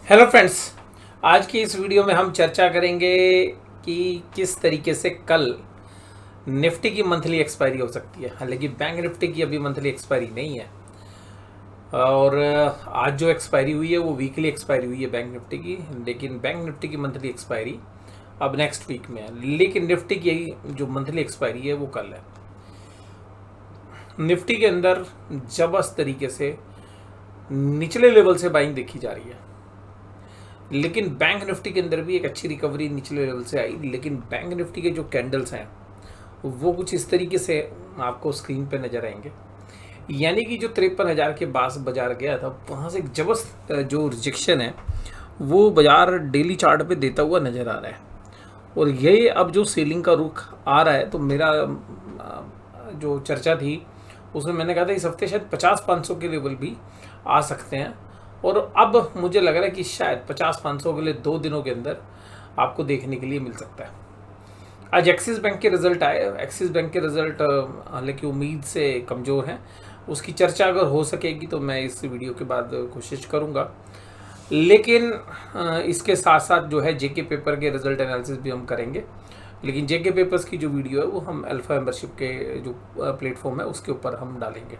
Hello friends, आज की इस वीडियो में हम चर्चा करेंगे कि किस तरीके से कल निफ्टी की मंथली एक्सपायरी हो सकती है। हालांकि बैंक निफ्टी की अभी मंथली एक्सपायरी नहीं है और आज जो एक्सपायरी हुई है वो वीकली एक्सपायरी हुई है बैंक निफ्टी की, लेकिन बैंक निफ्टी की मंथली एक्सपायरी अब नेक्स्ट वीक में है। लेकिन निफ्टी की जो मंथली एक्सपायरी है वो कल है। निफ्टी के अंदर जबरदस्त तरीके से निचले लेवल से बाइंग देखी जा रही है, लेकिन बैंक निफ्टी के अंदर भी एक अच्छी रिकवरी निचले लेवल से आई। लेकिन बैंक निफ्टी के जो कैंडल्स हैं वो कुछ इस तरीके से आपको स्क्रीन पे नजर आएंगे, यानी कि जो 53,000 के पास बाजार गया था वहाँ से एक जबरदस्त जो रिजेक्शन है वो बाजार डेली चार्ट पे देता हुआ नजर आ रहा है। और ये अब जो सेलिंग का रुख आ रहा है, तो मेरा जो चर्चा थी उसमें मैंने कहा था इस हफ्ते शायद 50-500 के लेवल भी आ सकते हैं। और अब मुझे लग रहा है कि शायद 50-500 के लिए 2 दिनों के अंदर आपको देखने के लिए मिल सकता है। आज एक्सिस बैंक के रिजल्ट आए। एक्सिस बैंक के रिजल्ट हालांकि उम्मीद से कमज़ोर हैं, उसकी चर्चा अगर हो सकेगी तो मैं इस वीडियो के बाद कोशिश करूंगा। लेकिन इसके साथ साथ जो है जेके पेपर के रिजल्ट एनालिसिस भी हम करेंगे। लेकिन जेके पेपर्स की जो वीडियो है वो हम अल्फा मेंबरशिप के जो प्लेटफॉर्म है उसके ऊपर हम डालेंगे।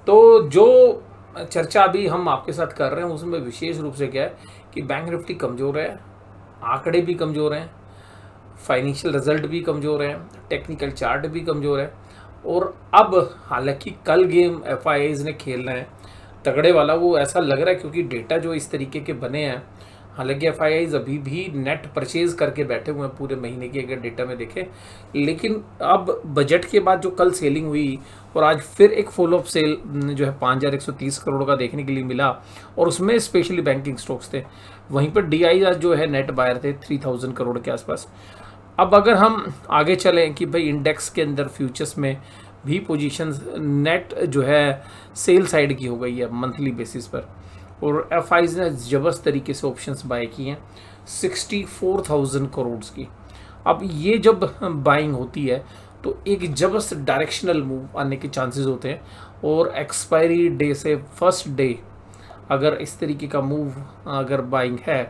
तो जो चर्चा अभी हम आपके साथ कर रहे हैं उसमें विशेष रूप से क्या है कि बैंक निफ्टी कमज़ोर है, आंकड़े भी कमज़ोर हैं, फाइनेंशियल रिजल्ट भी कमज़ोर हैं, टेक्निकल चार्ट भी कमज़ोर है। और अब हालांकि कल गेम एफआईआईज ने खेलना है तगड़े वाला, वो ऐसा लग रहा है क्योंकि डेटा जो इस तरीके के बने हैं। हालांकि एफआईआईज अभी भी नेट परचेज करके बैठे हुए हैं पूरे महीने की अगर डेटा में देखें, लेकिन अब बजट के बाद जो कल सेलिंग हुई और आज फिर एक फॉलो अप सेल जो है 5,130 करोड़ का देखने के लिए मिला, और उसमें स्पेशली बैंकिंग स्टॉक्स थे। वहीं पर डीआई आज जो है नेट बायर थे 3,000 करोड़ के आसपास। अब अगर हम आगे चलें कि भाई इंडेक्स के अंदर फ्यूचर्स में भी पोजीशंस नेट जो है सेल साइड की हो गई है मंथली बेसिस पर, और एफआईज ने जबरदस्त तरीके से ऑप्शंस बाय किए हैं 64,000 करोड़ की। अब ये जब बाइंग होती है तो एक जबरदस्त डायरेक्शनल मूव आने के चांसेस होते हैं, और एक्सपायरी डे से फर्स्ट डे अगर इस तरीके का मूव अगर बाइंग है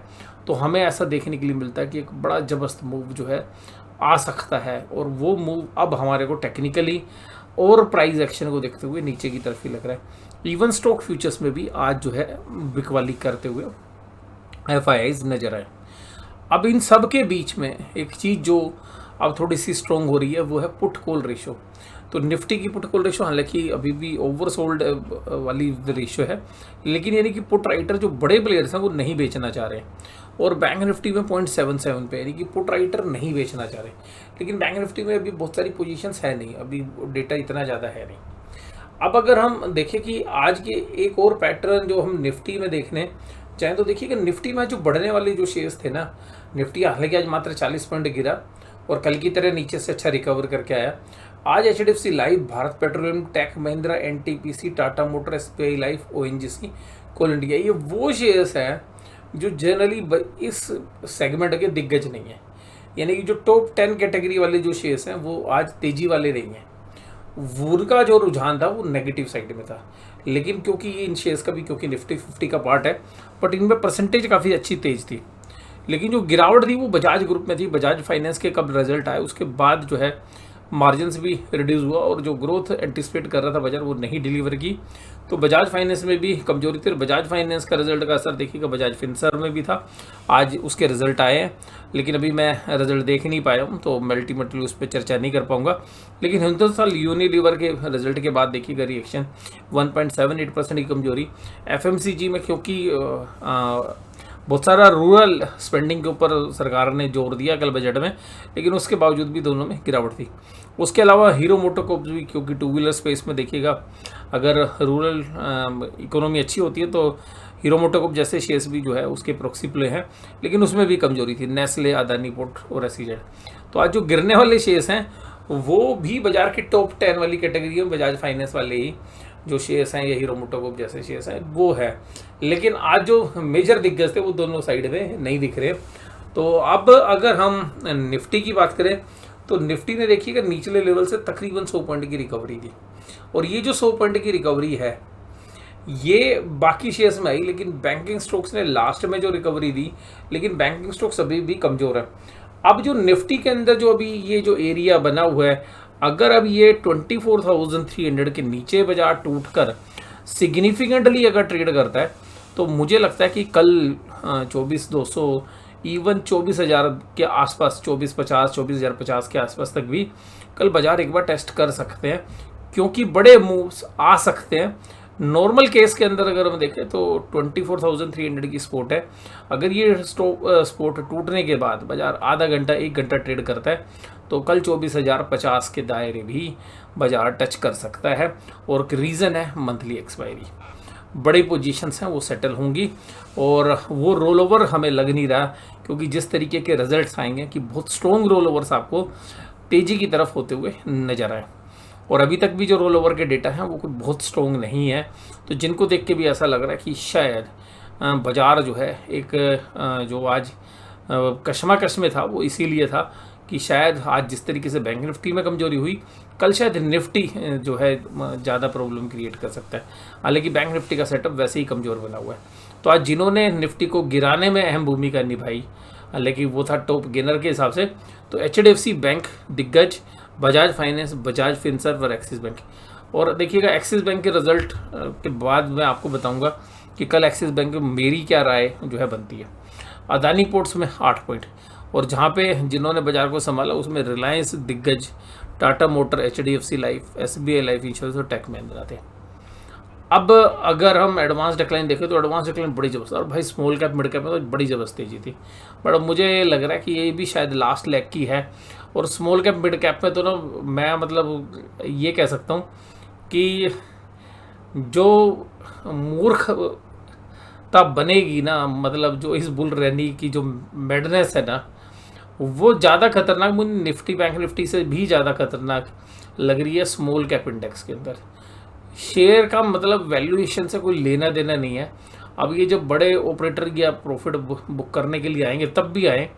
तो हमें ऐसा देखने के लिए मिलता है कि एक बड़ा जबरदस्त मूव जो है आ सकता है। और वो मूव अब हमारे को टेक्निकली और प्राइस एक्शन को देखते हुए नीचे की तरफ ही लग रहा है। इवन स्टॉक फ्यूचर्स में भी आज जो है बिकवाली करते हुए एफआईआईज नजर आए। अब इन सब के बीच में एक चीज़ जो अब थोड़ी सी स्ट्रॉन्ग हो रही है वो है पुट कॉल रेशो। तो निफ्टी की पुट कॉल रेशो हालांकि अभी भी ओवरसोल्ड वाली रेशो है, लेकिन यानी कि पुट राइटर जो बड़े प्लेयर्स हैं वो नहीं बेचना चाह रहे हैं। और बैंक निफ्टी में 0.77 पे, यानी कि पुट राइटर नहीं बेचना चाह रहे। लेकिन बैंक निफ्टी में अभी बहुत सारी पोजीशंस है नहीं, अभी डेटा इतना ज़्यादा है नहीं। अब अगर हम देखें कि आज के एक और पैटर्न जो हम निफ्टी में देखने चाहें तो देखिए कि निफ्टी में जो बढ़ने वाले जो शेयर्स थे ना, निफ्टी हालांकि आज मात्र 40 पॉइंट गिरा और कल की तरह नीचे से अच्छा रिकवर करके आया। आज HDFC life, Bharat petroleum, tech Mahindra, NTPC, Tata motor, SBI life, ONGC, coal India, ये वो शेयर्स हैं जो जनरली इस सेगमेंट के दिग्गज नहीं है। यानी कि जो टॉप 10 कैटेगरी वाले जो शेयर्स हैं वो आज तेजी वाले नहीं हैं। उनका जो रुझान था वो नेगेटिव साइड में था। लेकिन क्योंकि ये इन शेयर्स का भी क्योंकि निफ्टी 50 का पार्ट है, बट इनमें परसेंटेज काफ़ी अच्छी तेज थी। लेकिन जो गिरावट थी वो बजाज ग्रुप में थी। बजाज फाइनेंस के कब रिजल्ट आए उसके बाद जो है मार्जिन्स भी रिड्यूस हुआ, और जो ग्रोथ एंटिसिपेट कर रहा था बाजार वो नहीं डिलीवर की, तो बजाज फाइनेंस में भी कमजोरी थी। बजाज फाइनेंस का रिजल्ट का असर देखिएगा बजाज फिनसर्व में भी था। आज उसके रिजल्ट आए हैं, लेकिन अभी मैं रिजल्ट देख नहीं पाया हूँ तो मैं अल्टीमेटली उस पर चर्चा नहीं कर पाऊंगा। लेकिन हिंदुस्तान यूनिलीवर के रिजल्ट के बाद देखिएगा रिएक्शन 1.78% की कमजोरी। एफएमसीजी में क्योंकि बहुत सारा रूरल स्पेंडिंग के ऊपर सरकार ने जोर दिया कल बजट में, लेकिन उसके बावजूद भी दोनों में गिरावट थी। उसके अलावा हीरो मोटोकॉर्प भी, क्योंकि टू व्हीलर स्पेस में देखिएगा अगर रूरल इकोनॉमी अच्छी होती है तो हीरो मोटोकॉर्प जैसे शेयर्स भी जो है उसके प्रोक्सी प्ले हैं, लेकिन उसमें भी कमजोरी थी। नेस्ले, अदानी पोर्ट और एसईजेड। तो आज जो गिरने वाले शेयर्स हैं वो भी बाजार के टॉप 10 वाली कैटेगरी में बजाज फाइनेंस वाले ही जो शेयर्स हैं या हीरो मोटोकॉर्प जैसे शेयर्स हैं वो है। लेकिन आज जो मेजर दिग्गज थे वो दोनों साइड में नहीं दिख रहे। तो अब अगर हम निफ्टी की बात करें तो निफ्टी ने देखिएगा निचले लेवल से तकरीबन 100 पॉइंट की रिकवरी दी, और ये जो 100 पॉइंट की रिकवरी है ये बाकी शेयर्स में आई, लेकिन बैंकिंग स्टॉक्स ने लास्ट में जो रिकवरी दी, लेकिन बैंकिंग स्टॉक्स अभी भी कमज़ोर है। अब जो निफ्टी के अंदर जो अभी ये जो एरिया बना हुआ है, अगर अब ये 24,300 के नीचे बाजार टूटकर सिग्निफिकेंटली अगर ट्रेड करता है, तो मुझे लगता है कि कल 24,200 इवन 24,000 के आसपास, 24,50, 24,050 के आसपास तक भी कल बाजार एक बार टेस्ट कर सकते हैं, क्योंकि बड़े मूव्स आ सकते हैं। नॉर्मल केस के अंदर अगर हम देखें तो 24,300 की सपोर्ट है। अगर ये सपोर्ट टूटने के बाद बाजार आधा घंटा 1 घंटा ट्रेड करता है, तो कल 24,050 के दायरे भी बाजार टच कर सकता है। और रीज़न है मंथली एक्सपायरी, बड़ी पोजीशंस हैं वो सेटल होंगी, और वो रोल ओवर हमें लग नहीं रहा, क्योंकि जिस तरीके के रिजल्ट्स आएंगे कि बहुत स्ट्रॉन्ग रोल ओवर्स आपको तेज़ी की तरफ होते हुए नजर आए। और अभी तक भी जो रोल ओवर के डेटा हैं वो कोई बहुत स्ट्रॉन्ग नहीं है, तो जिनको देख के भी ऐसा लग रहा है कि शायद बाज़ार जो है एक जो आज कशमकश में था, वो इसीलिए था कि शायद आज जिस तरीके से बैंक निफ्टी में कमजोरी हुई, कल शायद निफ्टी जो है ज़्यादा प्रॉब्लम क्रिएट कर सकता है। हालांकि बैंक निफ्टी का सेटअप वैसे ही कमज़ोर बना हुआ है। तो आज जिन्होंने निफ्टी को गिराने में अहम भूमिका निभाई, हालांकि वो था टॉप गेनर के हिसाब से, तो HDFC बैंक, दिग्गज, बजाज फाइनेंस, बजाज फिनसर्व और एक्सिस बैंक। और देखिएगा एक्सिस बैंक के रिजल्ट के बाद मैं आपको बताऊंगा कि कल एक्सिस बैंक में मेरी क्या राय जो है बनती है। अदानी पोर्ट्स में 8 पॉइंट, और जहाँ पे जिन्होंने बाजार को संभाला उसमें रिलायंस, दिग्गज, Tata motor, HDFC life, SBI life insurance और टेक महिंद्रा थे। अब अगर हम एडवांस डिक्लाइन देखें तो एडवांस डिक्लाइन बड़ी ज़बरदस्त, और भाई स्मॉल कैप मिड कैप में तो बड़ी ज़बरदस्त तेजी थी। बट अब मुझे लग रहा है कि ये भी शायद लास्ट लेग की है। और स्मॉल कैप मिड कैप में तो ना मैं मतलब ये कह सकता हूँ कि जो मूर्खता बनेगी ना, मतलब जो इस बुल रैली की जो मैडनेस है ना, वो ज़्यादा खतरनाक मुझे निफ्टी, बैंक निफ्टी से भी ज़्यादा खतरनाक लग रही है स्मॉल कैप इंडेक्स के अंदर। शेयर का मतलब वैल्यूएशन से कोई लेना देना नहीं है। अब ये जब बड़े ऑपरेटर या प्रॉफिट बुक करने के लिए आएंगे, तब भी आए,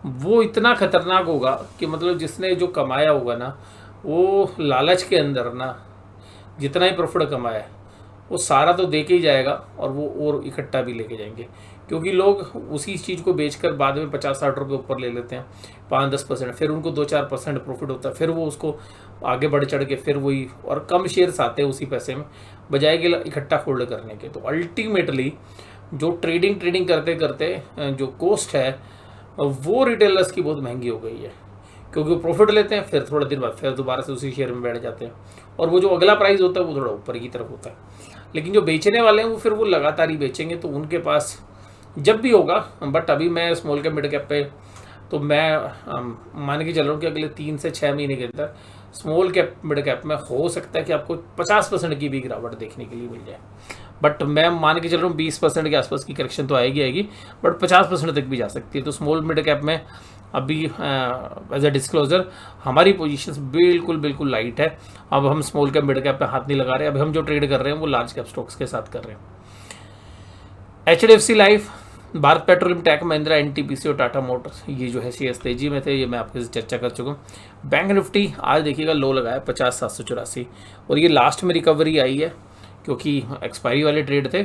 वो इतना खतरनाक होगा कि मतलब जिसने जो कमाया होगा ना, वो लालच के अंदर ना जितना ही प्रॉफिट कमाया है वो सारा तो दे के ही जाएगा, और वो और इकट्ठा भी लेके जाएंगे, क्योंकि लोग उसी चीज़ को बेचकर बाद में 50-60 रुपये ऊपर ले लेते हैं, 5-10%, फिर उनको 2-4% प्रॉफिट होता है, फिर वो उसको आगे बढ़ चढ़ के फिर वही, और कम शेयर्स आते हैं उसी पैसे में, बजाय के इकट्ठा होल्ड करने के। तो अल्टीमेटली जो ट्रेडिंग करते करते जो कॉस्ट है वो रिटेलर्स की बहुत महंगी हो गई है, क्योंकि वो प्रॉफिट लेते हैं, फिर थोड़ा दिन बाद फिर दोबारा से उसी शेयर में बैठ जाते हैं, और वो जो अगला प्राइस होता है वो थोड़ा ऊपर की तरफ होता है। लेकिन जो बेचने वाले हैं वो फिर वो लगातार ही बेचेंगे, तो उनके पास जब भी होगा। बट अभी मैं स्मॉल कैप मिड कैप पे तो मैं मान के चल रहा हूँ कि अगले 3 से 6 महीने के अंदर स्मॉल कैप मिड कैप में हो सकता है कि आपको 50% की भी गिरावट देखने के लिए मिल जाए। बट मैं मान के चल रहा हूँ 20% के आसपास की करेक्शन तो आएगी, बट 50% तक भी जा सकती है। तो स्मॉल मिड कैप में अभी एज ए डिस्क्लोजर हमारी पोजीशंस बिल्कुल लाइट है। अब हम स्मॉल कैप मिड कैप पे हाथ नहीं लगा रहे। अभी हम जो ट्रेड कर रहे हैं वो लार्ज कैप स्टॉक्स के साथ कर रहे हैं। HDFC life, Bharat petroleum, tech Mahindra, NTPC और टाटा मोटर्स, ये जो है शेयर्स तेजी में थे, ये मैं आपके साथ चर्चा कर चुका हूँ। बैंक निफ्टी आज देखिएगा लो लगाया 50,784, और ये लास्ट में रिकवरी आई है क्योंकि एक्सपायरी वाले ट्रेड थे।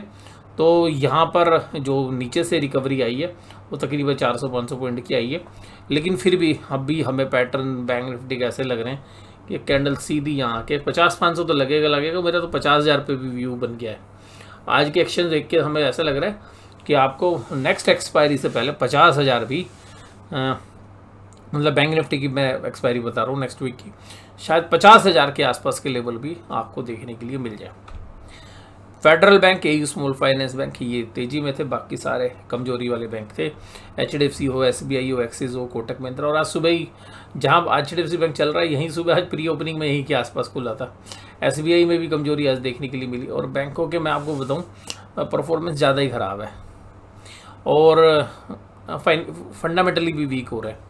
तो यहाँ पर जो नीचे से रिकवरी आई है वो तकरीबन 400-500 पॉइंट की आई है, लेकिन फिर भी अभी हमें पैटर्न बैंक निफ्टी के ऐसे लग रहे हैं कि कैंडल सीधी यहाँ के 50-500 तो लगेगा। मेरा तो 50,000 पे भी व्यू बन गया है। आज के एक्शन देख के हमें ऐसा लग रहा है कि आपको नेक्स्ट एक्सपायरी से पहले 50,000 भी मतलब बैंक निफ्टी की मैं एक्सपायरी बता रहा हूँ नेक्स्ट वीक की, शायद 50,000 के आसपास के लेवल भी आपको देखने के लिए मिल जाए। Federal bank, AU small finance bank, ये तेजी में थे, बाकी सारे कमजोरी वाले बैंक थे। HDFC हो, SBI हो, एक्सिस हो, कोटक महिंद्रा। और आज सुबह ही जहाँ HDFC बैंक चल रहा है, यहीं सुबह आज प्री ओपनिंग में यहीं के आसपास खुला था। SBI में भी कमजोरी आज देखने के लिए मिली, और बैंकों के मैं आपको बताऊँ परफॉर्मेंस ज़्यादा ही ख़राब है, और फंडामेंटली भी वीक हो रहा है।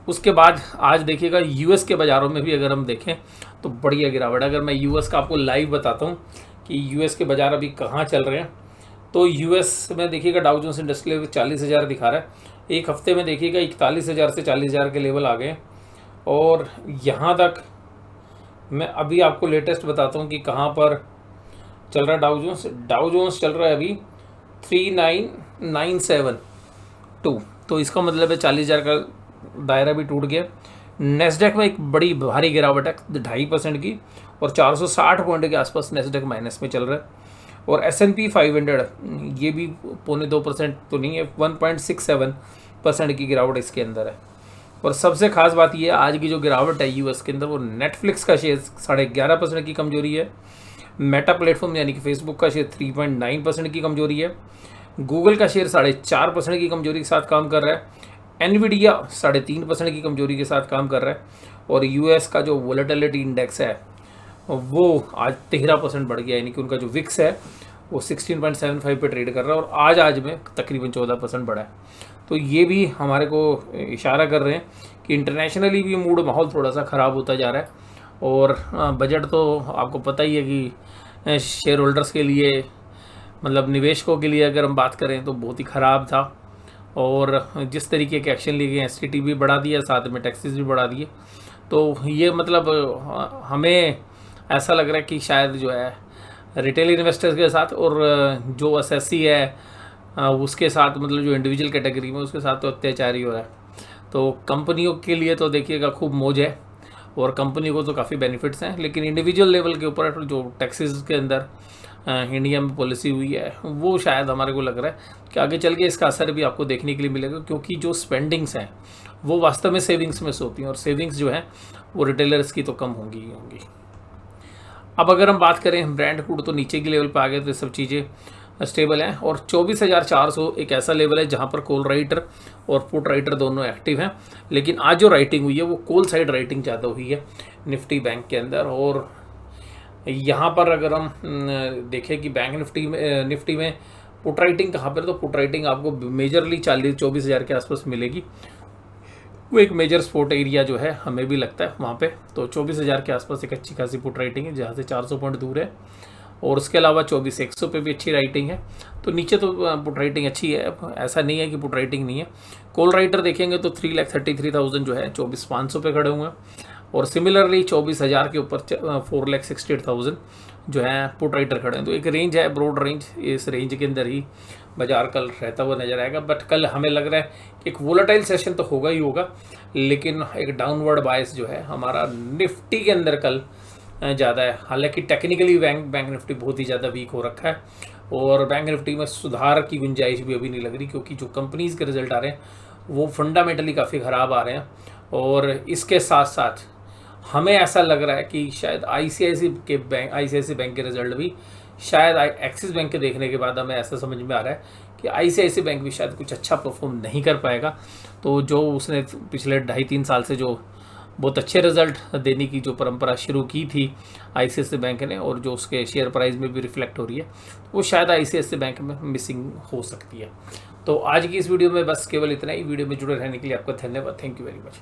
उसके बाद आज देखिएगा US के बाज़ारों में भी अगर हम देखें तो बढ़िया गिरावट। अगर मैं US का आपको लाइव बताता हूँ कि US के बाज़ार अभी कहाँ चल रहे हैं, तो US में देखिएगा डाउ जोन्स इंडस्ट्रियल 40,000 दिखा रहा है। एक हफ्ते में देखिएगा 41,000 से 40,000 के लेवल आ गए, और यहाँ तक मैं अभी आपको लेटेस्ट बताता हूँ कि कहाँ पर चल रहा है डाउ जोन्स चल रहा है अभी 39,972। तो इसका मतलब है 40,000 का दायरा भी टूट गया। नेस्डेक में एक बड़ी भारी गिरावट है 2.5% की, और 460 पॉइंट के आसपास नेस्डेक माइनस में चल रहा है। और S&P 500 ये भी 0.2% तो नहीं है, 1.67% की गिरावट इसके अंदर है। और सबसे खास बात ये है आज की जो गिरावट है यूएस के अंदर, वो नेटफ्लिक्स का शेयर 11.5% की कमजोरी है, मेटा प्लेटफॉर्म यानी कि फेसबुक का शेयर 3.9% की कमजोरी है, गूगल का शेयर 4.5% की कमजोरी के साथ काम कर रहा है, एनवीडिया 3.5% की कमजोरी के साथ काम कर रहा है, और यूएस का जो वोलेटिलिटी इंडेक्स है वो आज 13% बढ़ गया, यानी कि उनका जो विक्स है वो 16.75 पे ट्रेड कर रहा है, और आज में तकरीबन 14% बढ़ा है। तो ये भी हमारे को इशारा कर रहे हैं कि इंटरनेशनली भी मूड माहौल थोड़ा सा ख़राब होता जा रहा है। और बजट तो आपको पता ही है कि शेयर होल्डर्स के लिए, मतलब निवेशकों के लिए अगर हम बात करें तो बहुत ही ख़राब था। और जिस तरीके के एक्शन लिए गए, एसटीटी भी बढ़ा दिया, साथ में टैक्सेस भी बढ़ा दिए। तो ये मतलब हमें ऐसा लग रहा है कि शायद जो है रिटेल इन्वेस्टर्स के साथ और जो एसएससी है उसके साथ, मतलब जो इंडिविजुअल कैटेगरी में उसके साथ तो अत्याचार ही हो रहा है। तो कंपनियों के लिए तो देखिएगा खूब मौज है, और कंपनी को तो काफ़ी बेनिफिट्स हैं, लेकिन इंडिविजुअल लेवल के ऊपर जो टैक्सेस के अंदर इंडिया में पॉलिसी हुई है वो शायद हमारे को लग रहा है कि आगे चल के इसका असर भी आपको देखने के लिए मिलेगा, क्योंकि जो स्पेंडिंग्स हैं वो वास्तव में सेविंग्स में से होती हैं, और सेविंग्स जो है वो रिटेलर्स की तो कम होंगी ही होंगी। अब अगर हम बात करें ब्रांड फूड, तो नीचे के लेवल पर आ गए, तो सब चीज़ें स्टेबल हैं, और 24,400 एक ऐसा लेवल है जहां पर कॉल राइटर और पुट राइटर दोनों एक्टिव हैं। लेकिन आज जो राइटिंग हुई है वो कॉल साइड राइटिंग ज़्यादा हुई है निफ्टी बैंक के अंदर। और यहाँ पर अगर हम देखें कि बैंक निफ्टी में पुट राइटिंग कहाँ पर, तो पुट राइटिंग आपको मेजरली 24,000 के आसपास मिलेगी। वो एक मेजर स्पोर्ट एरिया जो है हमें भी लगता है वहाँ पे। तो 24,000 के आसपास एक अच्छी खासी पुट राइटिंग है, जहाँ से 400 पॉइंट दूर है। और उसके अलावा 24,100 पे भी अच्छी राइटिंग है। तो नीचे तो पुट राइटिंग अच्छी है, ऐसा नहीं है कि पुट राइटिंग नहीं है। कॉल राइटर देखेंगे तो 3,33,000 जो है 24,500 पे खड़े हुए हैं, और सिमिलरली 24,000 के ऊपर 4,68,000 जो है पुट राइटर खड़े हैं। तो एक रेंज है, ब्रॉड रेंज, इस रेंज के अंदर ही बाजार कल रहता हुआ नजर आएगा। बट कल हमें लग रहा है कि एक वोलेटाइल सेशन तो होगा ही होगा, लेकिन एक डाउनवर्ड बायस जो है हमारा निफ्टी के अंदर कल ज़्यादा है। हालांकि टेक्निकली बैंक निफ्टी बहुत ही ज़्यादा वीक हो रखा है, और बैंक निफ्टी में सुधार की गुंजाइश भी अभी नहीं लग रही, क्योंकि जो कंपनीज़ के रिजल्ट आ रहे हैं वो फंडामेंटली काफ़ी ख़राब आ रहे हैं। और इसके साथ साथ हमें ऐसा लग रहा है कि शायद आईसीआईसी बैंक के रिजल्ट भी शायद एक्सिस बैंक के देखने के बाद हमें ऐसा समझ में आ रहा है कि आईसीआईसी बैंक भी शायद कुछ अच्छा परफॉर्म नहीं कर पाएगा। तो जो उसने पिछले 2.5-3 साल से जो बहुत अच्छे रिजल्ट देने की जो परंपरा शुरू की थी आईसीआईसी बैंक ने, और जो उसके शेयर प्राइस में भी रिफ्लेक्ट हो रही है, वो शायद आईसीआईसी बैंक में मिसिंग हो सकती है। तो आज की इस वीडियो में बस केवल इतना ही। वीडियो में जुड़े रहने के लिए आपका धन्यवाद। Thank you very much.